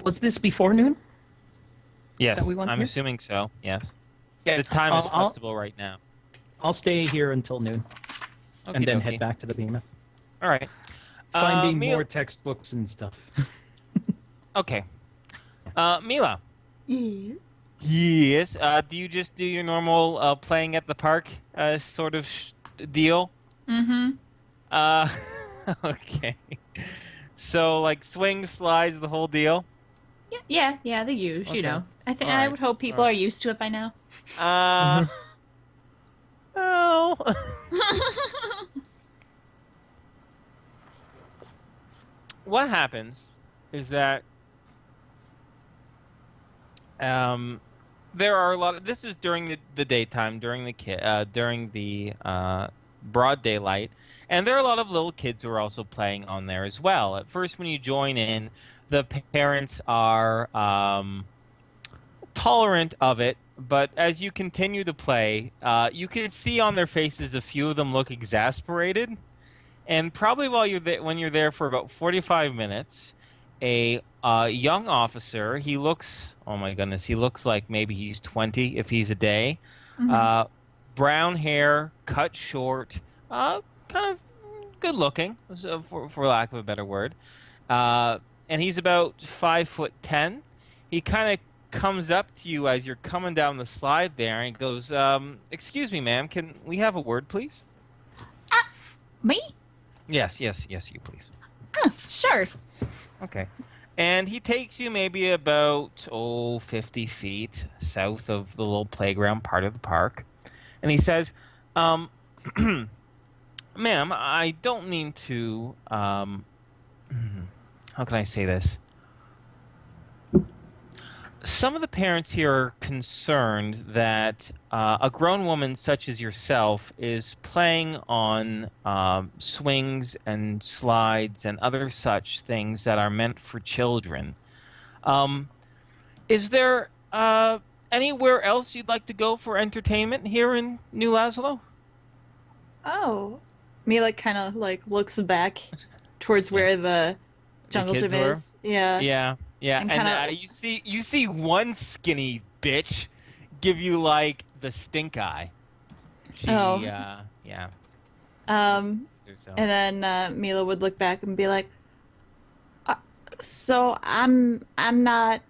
Was this before noon that Yes, we went I'm here? assuming so. Yes. Yeah. The time is I'll flexible right now. I'll stay here until noon and Okie then head dokie. back to the behemoth. All right. Finding more Mila. textbooks and stuff. Okay. Mila. Yeah. Yes. Do you just do your normal playing at the park sort of deal? Mm-hmm. Uh, okay. So like swings, slides, the whole deal. Yeah, the use, you Okay. know. All I right. would hope All people right. are used to it by now. Uh, well, what happens is that there are a lot of this is during the daytime, during the broad daylight, and there are a lot of little kids who are also playing on there as well. At first, when you join in, the parents are tolerant of it, but as you continue to play, you can see on their faces a few of them look exasperated. And probably while you're there, when you're there for about 45 minutes, a young officer, he looks, oh my goodness, he looks like maybe he's 20 if he's a day. Mm-hmm. Uh, Brown hair, cut short, kind of good looking, for lack of a better word. Uh, and he's about 5'10". He kind of comes up to you as you're coming down the slide there, and he goes, "Excuse me, ma'am, can we have a word, please?" Me? Yes, you please. Sure. Okay. And he takes you maybe about, 50 feet south of the little playground part of the park. And he says, um, "Ma'am, I don't mean to, how can I say this? Some of the parents here are concerned that a grown woman such as yourself is playing on swings and slides and other such things that are meant for children. Um, is there anywhere else you'd like to go for entertainment here in New Laszlo?" Oh. Mila kind of like looks back towards Yeah. where the The jungle kids gym were? is. Yeah. Yeah, And and kind of you see one skinny bitch give you like the stink eye. She, Oh. yeah, so. And then Mila would look back and be like, "So I'm not.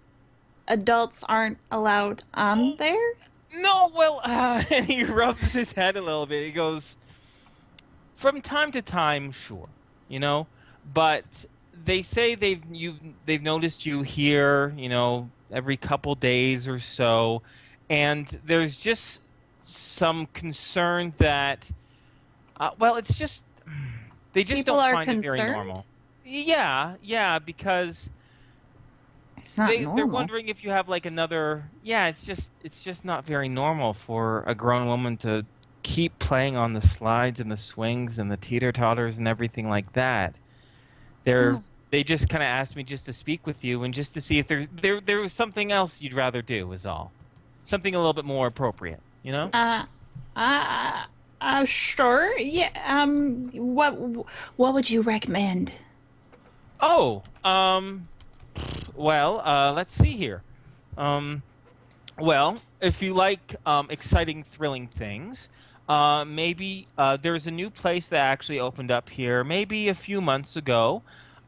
Adults aren't allowed on there." No, well, and he rubs his head a little bit. He goes, "From time to time, sure, you know, but they say they've noticed you here, every couple days or so, and there's just some concern that, well, it's just they just People don't are find it very concerned. normal." Yeah, because It's not they're normal. wondering if you have like another. Yeah, it's just not very normal for a grown woman to keep playing on the slides and the swings and the teeter totters and everything like that. They're Oh. they just kind of asked me just to speak with you and just to see if there was something else you'd rather do, is all. Something a little bit more appropriate, you know? Uh, uh, sure. Yeah. What would you recommend? Oh, well, let's see here. Um, well, if you like exciting, thrilling things, maybe there's a new place that actually opened up here maybe a few months ago.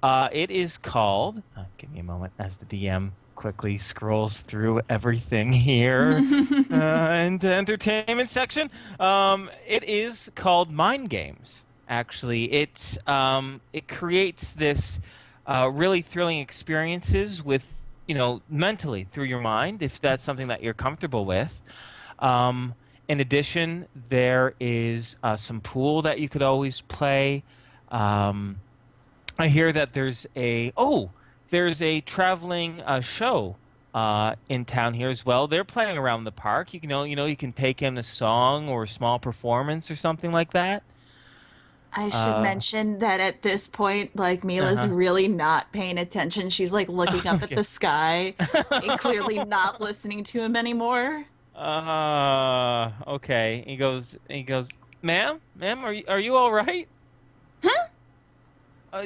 It is called. Give me a moment as the DM quickly scrolls through everything here in the entertainment section. It is called Mind Games. Actually, it creates this really thrilling experiences with mentally through your mind, if that's something that you're comfortable with. In addition, there is some pool that you could always play. Um, I hear that there's a traveling show in town here as well. They're playing around the park. You can take in a song or a small performance or something like that. I should Uh, mention that at this point, like Mila's uh-huh. really not paying attention. She's like looking up at Okay. the sky and clearly not listening to him anymore. Okay. He goes, ma'am, are you all right?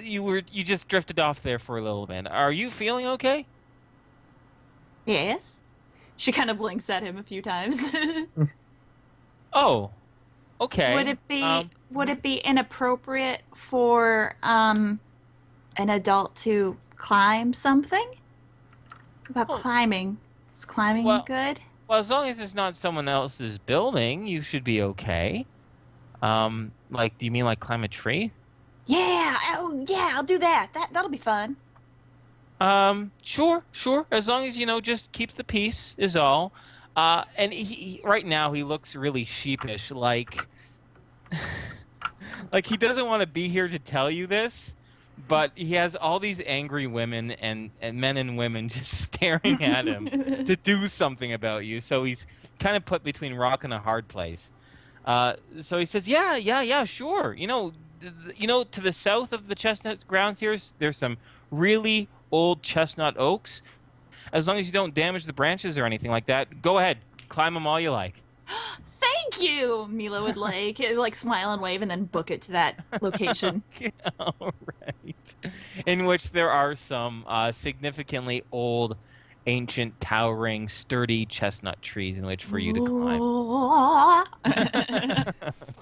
You just drifted off there for a little bit. Are you feeling okay? Yes. She kind of blinks at him a few times. Oh, okay. Would it be inappropriate for an adult to climb something? About Well, climbing. Is climbing well, good? well, as long as it's not someone else's building, you should be okay. Like, do you mean like climb a tree? Yeah. Oh, yeah. I'll do that. That'll be fun. Sure, sure. As long as, just keep the peace is all. And right now he looks really sheepish, like he doesn't want to be here to tell you this, but he has all these angry women and men and women just staring at him to do something about you. So he's kind of put between rock and a hard place. So he says, yeah, sure. To the south of the chestnut grounds here, there's some really old chestnut oaks. As long as you don't damage the branches or anything like that, go ahead, climb them all you like. Thank you. Mila would like smile and wave and then book it to that location. All right. In which there are some significantly old, ancient, towering, sturdy chestnut trees in which for you to climb.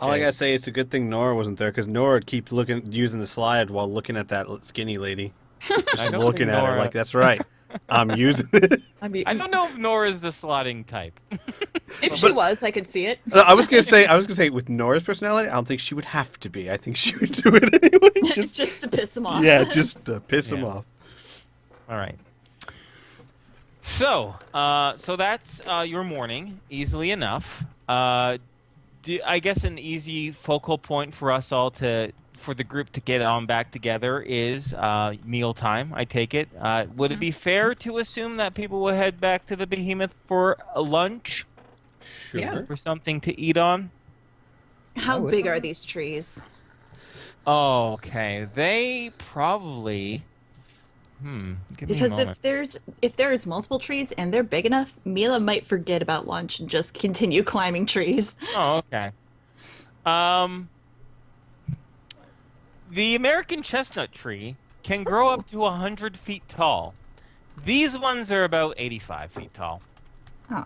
All I gotta say, it's a good thing Nora wasn't there, because Nora would keep using the slide while looking at that skinny lady. Just don't looking think at her Nora- like, that's right. I'm using it. I mean, I don't know if Nora's the slotting type. if she was, I could see it. I was gonna say, with Nora's personality, I don't think she would have to be. I think she would do it anyway. Just to piss him off. Yeah, just to piss him Yeah. off. All right. So that's your morning, easily enough. I guess an easy focal point for us all for the group to get on back together is meal time. I take it. Would it be fair to assume that people will head back to the Behemoth for a lunch, Sure. Yeah. for something to eat on? How would- big are these trees? Oh, okay. They probably. Give me a Because moment. if there's multiple trees and they're big enough, Mila might forget about lunch and just continue climbing trees. Oh, okay. The American chestnut tree can grow up to 100 feet tall. These ones are about 85 feet tall. Oh.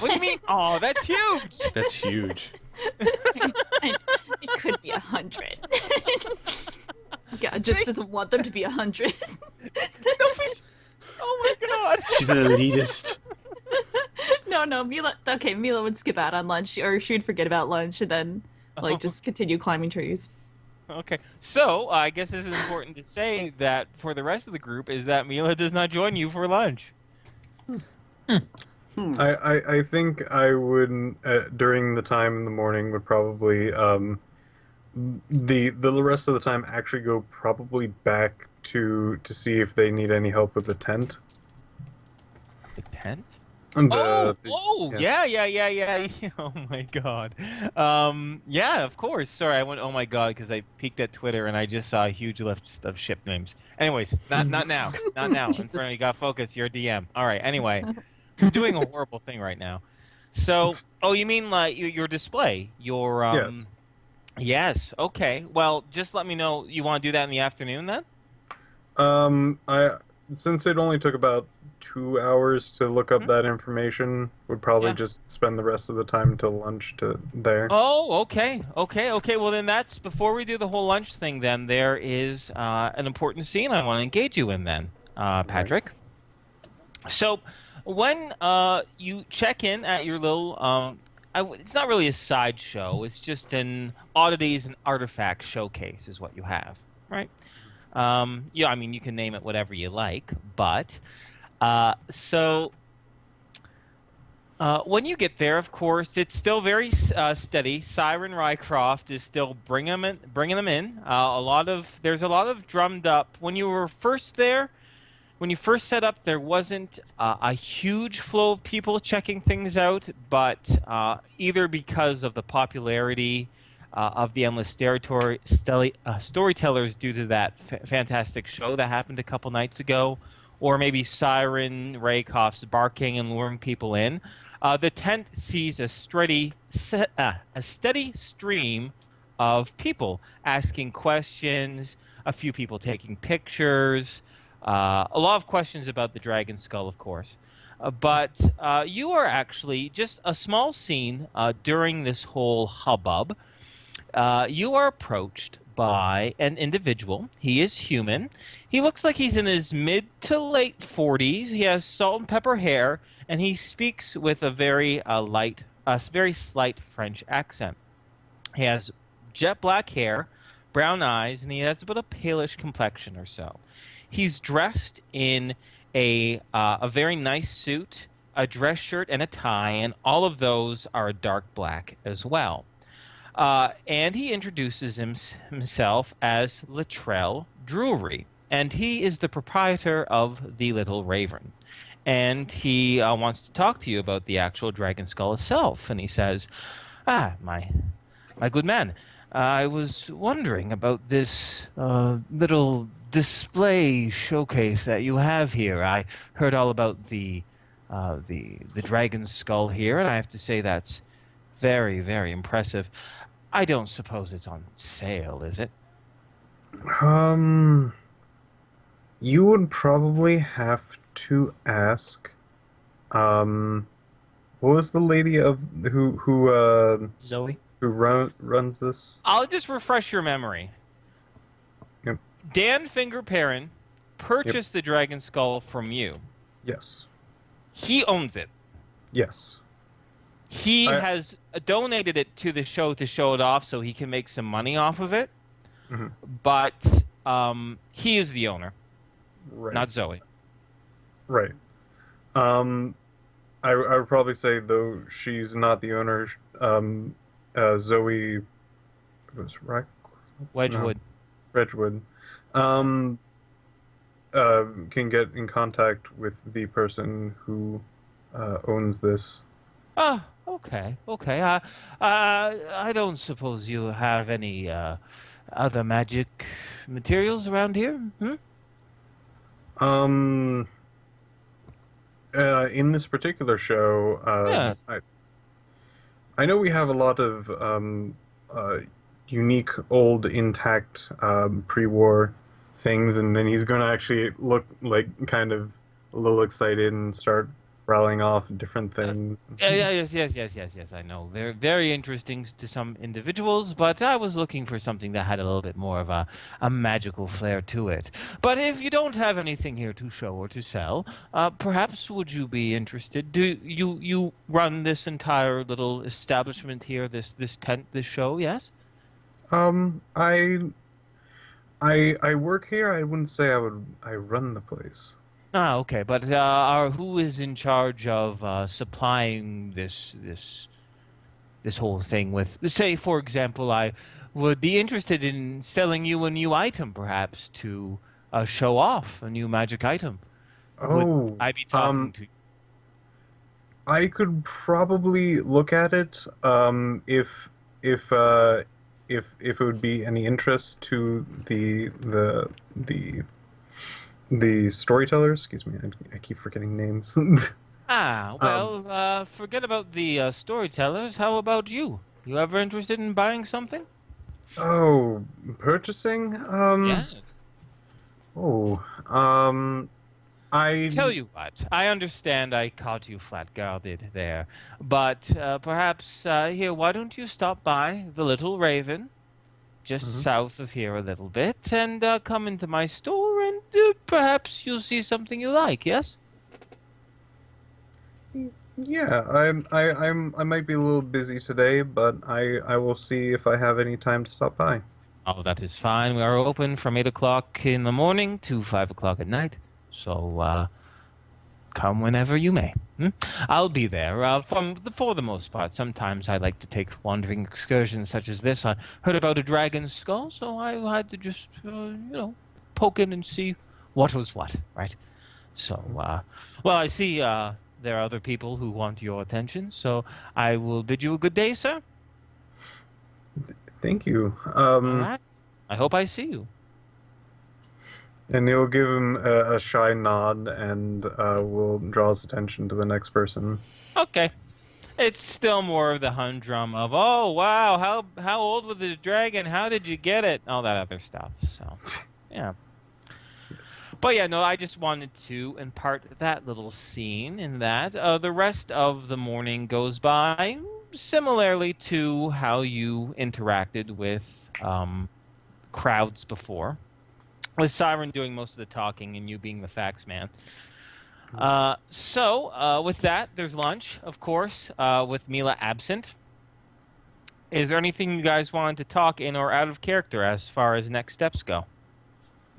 What do you mean? Oh, that's huge! That's huge. It could be 100. God just doesn't want them to be 100. Oh my god! She's an elitist. No, Mila. Okay, Mila would skip out on lunch, or she would forget about lunch and then just continue climbing trees. Okay, so I guess this is important to say that for the rest of the group is that Mila does not join you for lunch. I think I would during the time in the morning would probably the rest of the time actually go probably back to see if they need any help with the tent. The tent? And, Yeah. Oh my god. Yeah, of course. Sorry, I went, oh my god, because I peeked at Twitter and I just saw a huge list of ship names. Anyways, not now. Not now. Jesus. Inferno, you got focus. You're a DM. All right, anyway. I'm doing a horrible thing right now. So, you mean like your display? Your, Yes. Yes, okay. Well, just let me know. You want to do that in the afternoon then? Since it only took about 2 hours to look up that information, would probably Yeah. just spend the rest of the time until lunch there. Oh, okay. Well, then that's before we do the whole lunch thing. Then there is an important scene I want to engage you in. Then, Patrick. So, when you check in at your little, it's not really a sideshow. It's just an oddities and artifacts showcase, is what you have, right? Yeah, I mean you can name it whatever you like, but when you get there, of course, it's still very steady. Siren Rycroft is still bringing them in. There's a lot of drummed up. When you were first there, when you first set up, there wasn't a huge flow of people checking things out, but either because of the popularity of the Endless Storytellers due to that fantastic show that happened a couple nights ago, or maybe Siren Rakoff's barking and luring people in, the tent sees a steady stream of people asking questions, a few people taking pictures, A lot of questions about the dragon skull, of course. But you are actually just a small scene during this whole hubbub. You are approached by an individual. He is human. He looks like he's in his mid to late 40s. He has salt and pepper hair, and he speaks with a very very slight French accent. He has jet black hair, brown eyes, and he has about a palish complexion or so. He's dressed in a very nice suit, a dress shirt, and a tie, and all of those are dark black as well. And he introduces himself as Latrell Drury, and he is the proprietor of the Little Raven. And he wants to talk to you about the actual dragon skull itself. And he says, my good man, I was wondering about this little display showcase that you have here. I heard all about the dragon skull here, and I have to say that's very, very impressive. I don't suppose it's on sale, is it? You would probably have to ask. What was the lady of who Zoe? runs this? I'll just refresh your memory. Yep. Dan Finger-Perrin purchased the dragon skull from you. Yes. He owns it. Yes. He has donated it to the show to show it off so he can make some money off of it. Mhm. But he is the owner, Right. not Zoe. Right. I would probably say, though she's not the owner, Zoe was Wedgwood. Redwood can get in contact with the person who owns this. Oh, okay. I don't suppose you have any other magic materials around here? In this particular show, Yes. I know we have a lot of unique, old, intact pre-war things, and then he's going to actually look like kind of a little excited and start rattling off different things. Yes. I know. Very, very interesting to some individuals, but I was looking for something that had a little bit more of a magical flair to it. But if you don't have anything here to show or to sell, perhaps would you be interested? Do you run this entire little establishment here, this tent, this show? Yes. I work here. I wouldn't say I run the place. Ah, okay. But who is in charge of supplying this whole thing with? Say, for example, I would be interested in selling you a new item, perhaps to show off a new magic item. Would I be talking to you? I could probably look at it if it would be any interest to the storytellers. Excuse me, I keep forgetting names. Forget about the storytellers. How about you? You ever interested in buying something? Oh, purchasing? Yes. I Tell you what, I understand I caught you flat-guarded there, but perhaps here, why don't you stop by the Little Raven, just south of here a little bit, and come into my store, and perhaps you'll see something you like. Yes. Yeah, I might be a little busy today, but I will see if I have any time to stop by. Oh, that is fine. We are open from 8 o'clock in the morning to 5 o'clock at night. So, come whenever you may. I'll be there for the most part. Sometimes I like to take wandering excursions such as this. I heard about a dragon's skull, so I had to just, poke in and see what was what, right? So, I see there are other people who want your attention, so I will bid you a good day, sir. Thank you. All right. I hope I see you. And he'll give him a shy nod, and will draw his attention to the next person. Okay. It's still more of the humdrum of, oh, wow, how old was the dragon? How did you get it? All that other stuff. So, yeah. But yeah, no, I just wanted to impart that little scene in that. The rest of the morning goes by similarly to how you interacted with crowds before, with Siren doing most of the talking and you being the fax man. So with that, there's lunch, of course, with Mila absent. Is there anything you guys wanted to talk in or out of character as far as next steps go?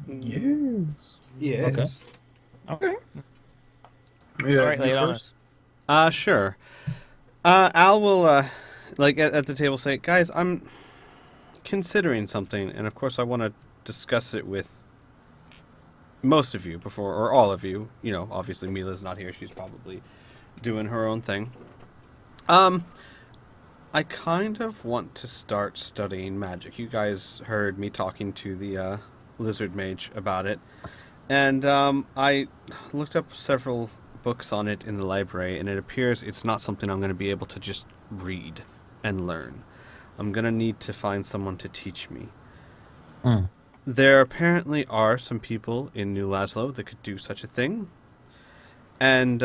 Yes. Yes. Okay. Yeah, All right, you lay it on first? us. Sure. Al will, like, at the table say, guys, I'm considering something, and of course I want to discuss it with most of you before, or all of you. You know, obviously Mila's not here. She's probably doing her own thing. I kind of want to start studying magic. You guys heard me talking to the lizard mage about it. And I looked up several books on it in the library, and it appears it's not something I'm going to be able to just read and learn. I'm going to need to find someone to teach me. There apparently are some people in New Laszlo that could do such a thing. And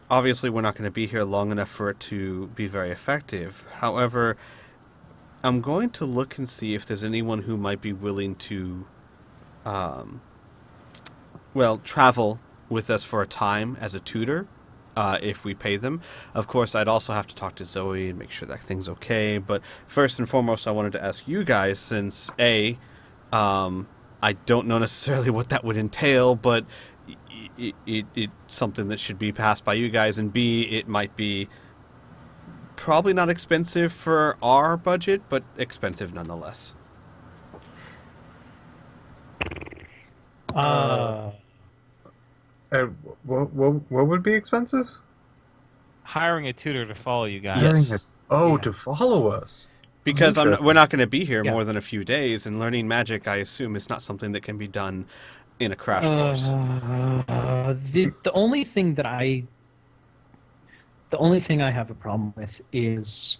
obviously we're not going to be here long enough for it to be very effective. However, I'm going to look and see if there's anyone who might be willing to travel with us for a time as a tutor, if we pay them. Of course, I'd also have to talk to Zoe and make sure that thing's okay. But first and foremost, I wanted to ask you guys, since I don't know necessarily what that would entail, but it's something that should be passed by you guys, and B, it might be probably not expensive for our budget, but expensive nonetheless. What would be expensive? Hiring a tutor to follow you guys. Yes. Oh, to follow us. Because Interesting. we're not going to be here Yeah. more than a few days, and learning magic, I assume, is not something that can be done in a crash course. The only thing I have a problem with is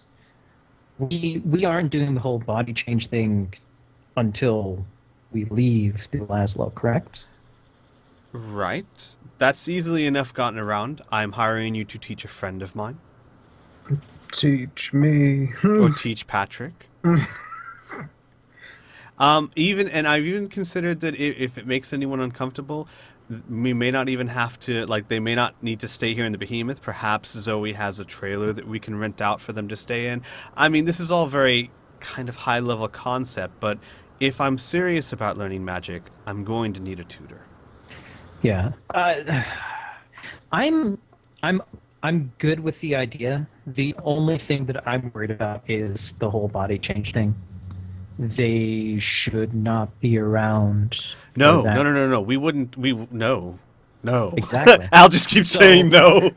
we aren't doing the whole body change thing until we leave the Laszlo, correct? Right. That's easily enough gotten around. I'm hiring you to teach a friend of mine. Teach me. Or teach Patrick. I've even considered that if it makes anyone uncomfortable, we may not even have to, they may not need to stay here in the Behemoth. Perhaps Zoe has a trailer that we can rent out for them to stay in. I mean, this is all very kind of high-level concept, but if I'm serious about learning magic, I'm going to need a tutor. Yeah. I'm good with the idea. The only thing that I'm worried about is the whole body change thing. They should not be around. No, for that. no. We wouldn't. No. Exactly. Al just keeps saying no.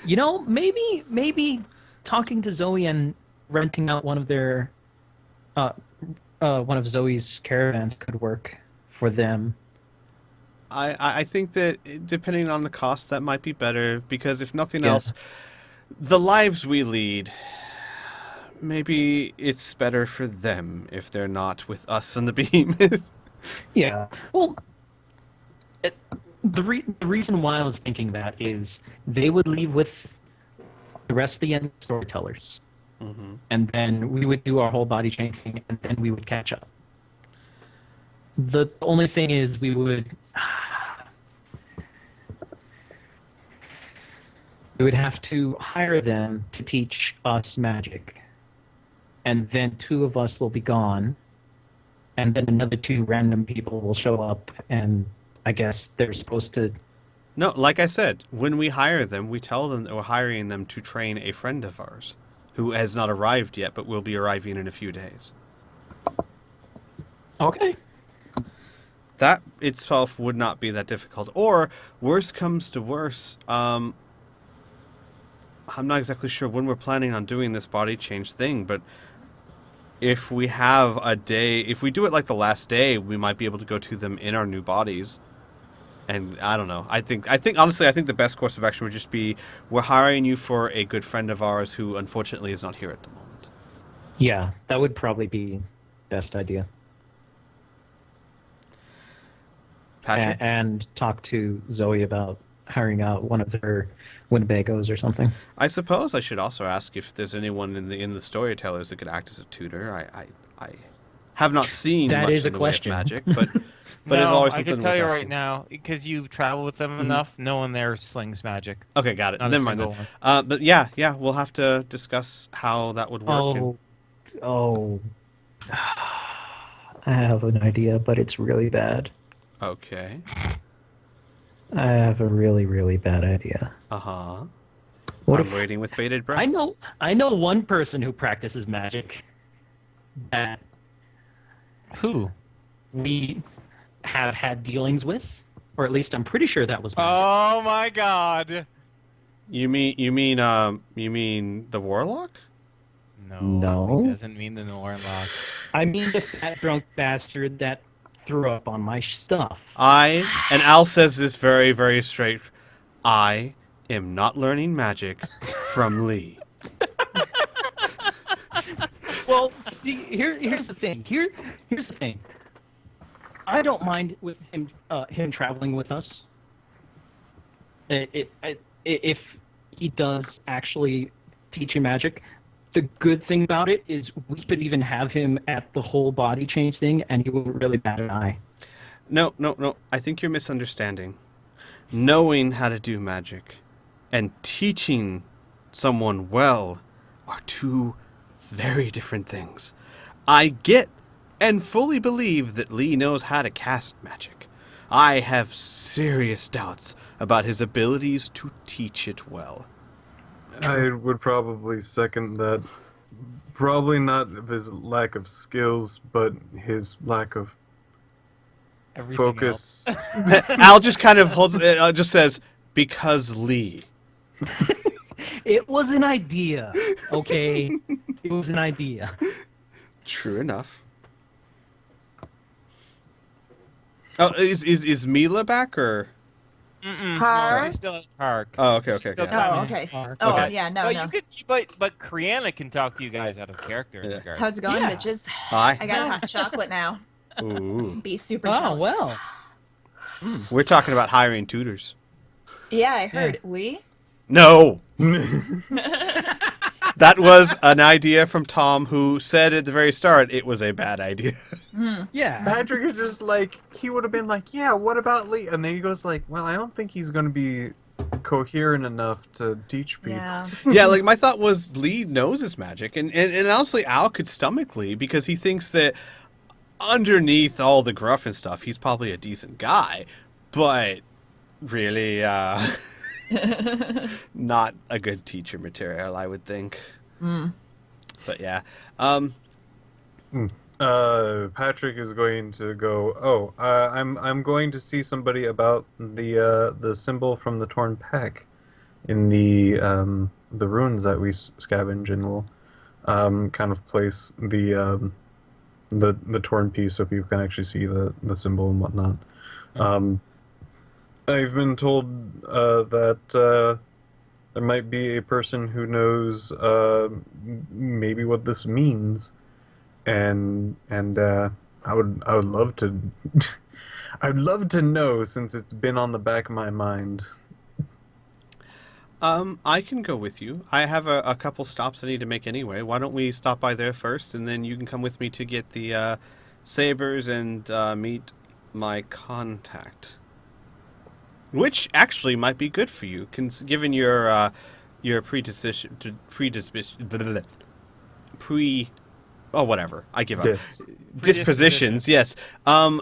You know, maybe talking to Zoe and renting out one of their, one of Zoe's caravans could work for them. I think that depending on the cost, that might be better, because if nothing Yeah. else, the lives we lead, maybe it's better for them if they're not with us in the Behemoth. Yeah. Well, the reason why I was thinking that is they would leave with the rest of the end storytellers, and then we would do our whole body change thing, and then we would catch up. The only thing is we would have to hire them to teach us magic, and then 2 of us will be gone, and then another 2 random people will show up, and I guess they're supposed to. No, like I said, when we hire them, we tell them that we're hiring them to train a friend of ours who has not arrived yet, but will be arriving in a few days. Okay. That itself would not be that difficult. Or, worst comes to worse, I'm not exactly sure when we're planning on doing this body change thing, but if we have a day, if we do it like the last day, we might be able to go to them in our new bodies. And I don't know. I think honestly, I think the best course of action would just be, we're hiring you for a good friend of ours who unfortunately is not here at the moment. Yeah, that would probably be best idea. Patrick? and talk to Zoe about hiring out one of her Winnebagos or something. I suppose I should also ask if there's anyone in the storytellers that could act as a tutor. I have not seen That much is in a the way of question. magic, but it's No, always I something can tell worth you right asking. now, because you travel with them enough, no one there slings magic. Okay, got it. Not a Never mind single then. one. But yeah, we'll have to discuss how that would work. Oh. I have an idea, but it's really bad. Okay. I have a really, really bad idea. Uh-huh. What I'm if waiting with bated breath. I know one person who practices magic that Who? we have had dealings with, or at least I'm pretty sure that was magic. Oh my god. You mean the warlock? No. He doesn't mean the Warlock. I mean the fat drunk bastard that threw up on my stuff. And Al says this very, very straight. I am not learning magic from Lee. Well, see, here's the thing. Here's the thing. I don't mind with him traveling with us. If he does actually teach you magic, the good thing about it is we could even have him at the whole body change thing, and he wouldn't really bat an eye. No. I think you're misunderstanding. Knowing how to do magic and teaching someone well are two very different things. I get and fully believe that Lee knows how to cast magic. I have serious doubts about his abilities to teach it well. I would probably second that. Probably not of his lack of skills, but his lack of Everything focus. Al just kind of just says, because Lee. It was an idea, okay? It was an idea. True enough. Oh, is Mila back or? Mm-mm. Har? No, she's still at the park. Oh, okay. Still Oh, down okay. in the park. Oh, Okay. yeah, no, But no. you could, but Kriana can talk to you guys out of character in Yeah. regards. How's it going, Yeah. bitches? Hi. I got hot chocolate now. Ooh. Be super Oh, jealous. well. We're talking about hiring tutors. Yeah, I heard. Lee? No. That was an idea from Tom, who said at the very start it was a bad idea. Yeah. Patrick is just like, he would have been like, yeah, what about Lee? And then he goes like, well, I don't think he's going to be coherent enough to teach people. Yeah. Yeah, like my thought was Lee knows his magic, and honestly Al could stomach Lee because he thinks that underneath all the gruff and stuff, he's probably a decent guy, but really, not a good teacher material, I would think. But yeah, Patrick is going to go. I'm going to see somebody about the symbol from the torn pack in the ruins that we scavenge, and we'll kind of place the torn piece so people can actually see the symbol and whatnot. I've been told that there might be a person who knows maybe what this means. And I would love to I'd love to know, since it's been on the back of my mind. I can go with you. I have a couple stops I need to make anyway. Why don't we stop by there first, and then you can come with me to get the sabers and meet my contact, which actually might be good for you, given your predisposition. Oh, whatever. I give up. Dispositions, yes.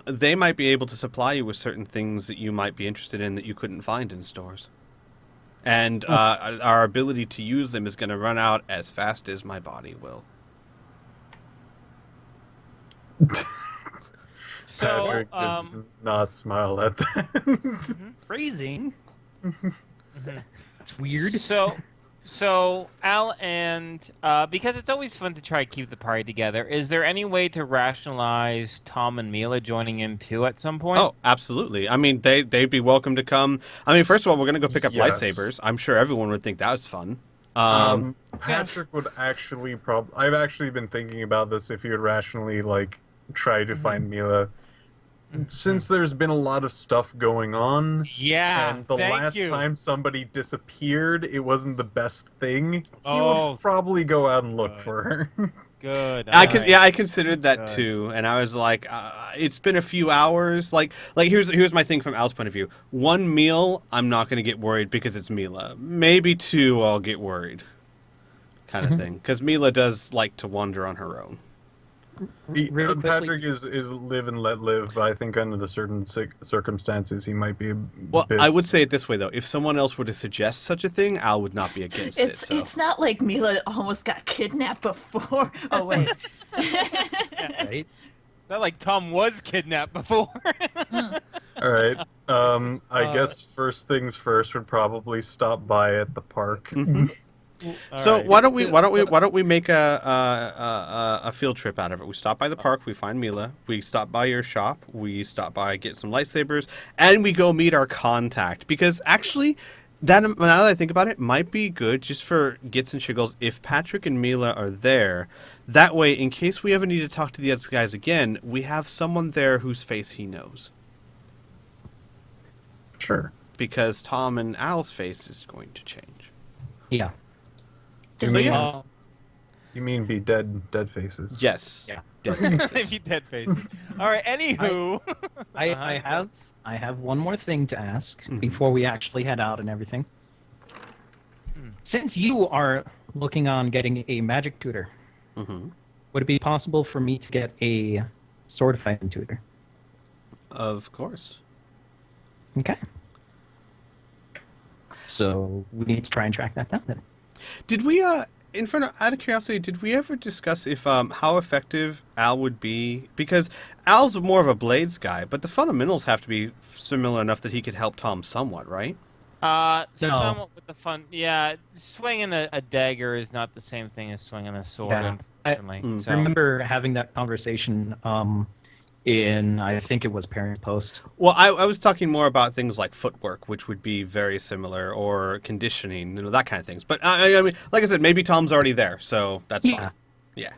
They might be able to supply you with certain things that you might be interested in that you couldn't find in stores. And our ability to use them is going to run out as fast as my body will. So, Patrick does not smile at that. Phrasing. That's weird. So Al and because it's always fun to try to keep the party together, is there any way to rationalize Tom and Mila joining in too at some point? Oh, absolutely. I mean, they'd be welcome to come. I mean, first of all, we're going to go pick up Yes. lightsabers. I'm sure everyone would think that was fun. Patrick would actually I've actually been thinking about this, if he would rationally try to find Mila. Since there's been a lot of stuff going on, Yeah. and the thank last you. time somebody disappeared, it wasn't the best thing, he Oh, would probably go out and look good. for her. Good. I considered that Good. too, and I was like, it's been a few hours. Like here's my thing from Al's point of view. One meal, I'm not going to get worried because it's Mila. Maybe two, I'll get worried, kind of thing. Because Mila does like to wander on her own. Really quickly- Patrick is live and let live, but I think under the certain circumstances he might be a Well, bit... I would say it this way though: if someone else were to suggest such a thing, Al would not be against it. So. It's not like Mila almost got kidnapped before. Oh wait. Right? Not like Tom was kidnapped before. All right. I Uh, guess first things first would probably stop by at the park. So Alright. why don't we make a field trip out of it? We stop by the park, we find Mila, we stop by your shop, we stop by get some lightsabers, and we go meet our contact. Because actually, that now that I think about it, might be good just for gits and shiggles if Patrick and Mila are there. That way, in case we ever need to talk to the other guys again, we have someone there whose face he knows. Sure. Because Tom and Al's face is going to change. Yeah. You Just mean, Uh, you mean be dead faces? Yes. Yeah. Dead faces. Maybe dead faces. All right. Anywho, I have one more thing to ask Mhm. before we actually head out and everything. Hmm. Since you are looking on getting a magic tutor, hmm would it be possible for me to get a sword fighting tutor? Of course. Okay. So we need to try and track that down then. Did we, out of curiosity, did we ever discuss if, how effective Al would be? Because Al's more of a blades guy, but the fundamentals have to be similar enough that he could help Tom somewhat, right? somewhat with the fun. Yeah, swinging a dagger is not the same thing as swinging a sword. Yeah. Unfortunately. I remember having that conversation in, I think it was Parent Post. Well, I was talking more about things like footwork, which would be very similar, or conditioning, that kind of things. But, I mean, like I said, maybe Tom's already there, so that's Yeah. fine. Yeah.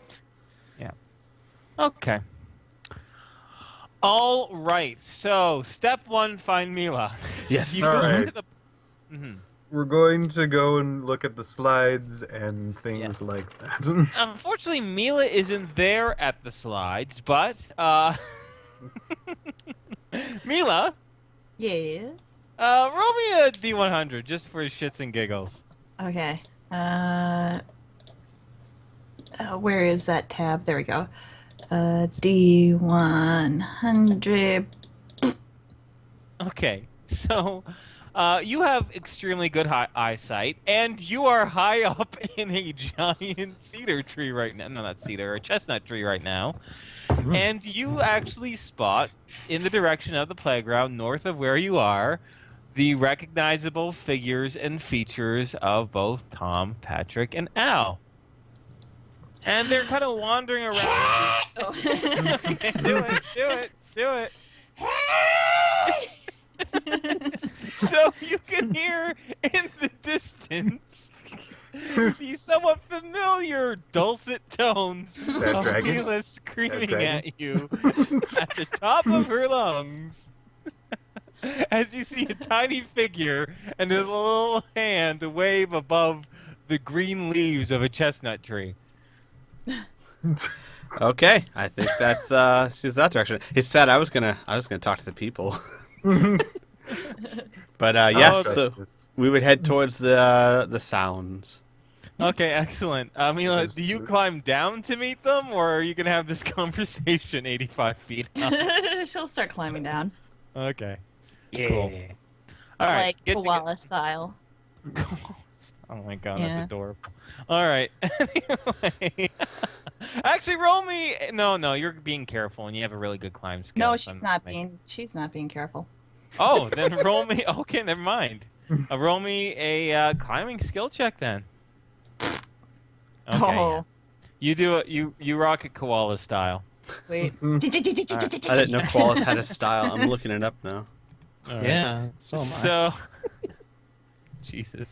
Okay. All right. So, step one: find Mila. Yes. You All go right. to the. Mhm. We're going to go and look at the slides and things like that. Unfortunately, Mila isn't there at the slides, but Mila, Yes. roll me a D100 just for shits and giggles. Okay. Where is that tab? There we go. D100. Okay, so you have extremely good eyesight, and you are high up in a giant cedar tree right now. No, not cedar, a chestnut tree right now. And you actually spot, in the direction of the playground, north of where you are, the recognizable figures and features of both Tom, Patrick, and Al. And they're kind of wandering around. Oh. Do it. So you can hear in the distance the somewhat familiar dulcet tones That of dragon? Mila screaming That at you at the top of her lungs as you see a tiny figure and a little hand wave above the green leaves of a chestnut tree. Okay, I think that's she's that direction. It's sad. I was gonna talk to the people, but yeah. Oh, So we would head towards the sounds. Okay, excellent. Mila, do you climb down to meet them, or are you gonna have this conversation 85 feet up? She'll start climbing down. Okay. Yeah. Cool. All right. Like get to koala style. Oh my god, Yeah. that's adorable. All right. Anyway, actually, roll me. No, you're being careful, and you have a really good climb skill. No, so she's I'm not making- being. She's not being careful. Oh, then roll me. Okay, never mind. Roll me a climbing skill check then. Okay. Oh, You do it. You rock it koala style. sweet. I didn't know koalas had a style. I'm looking it up now. All right. Yeah, so am I. So, Jesus.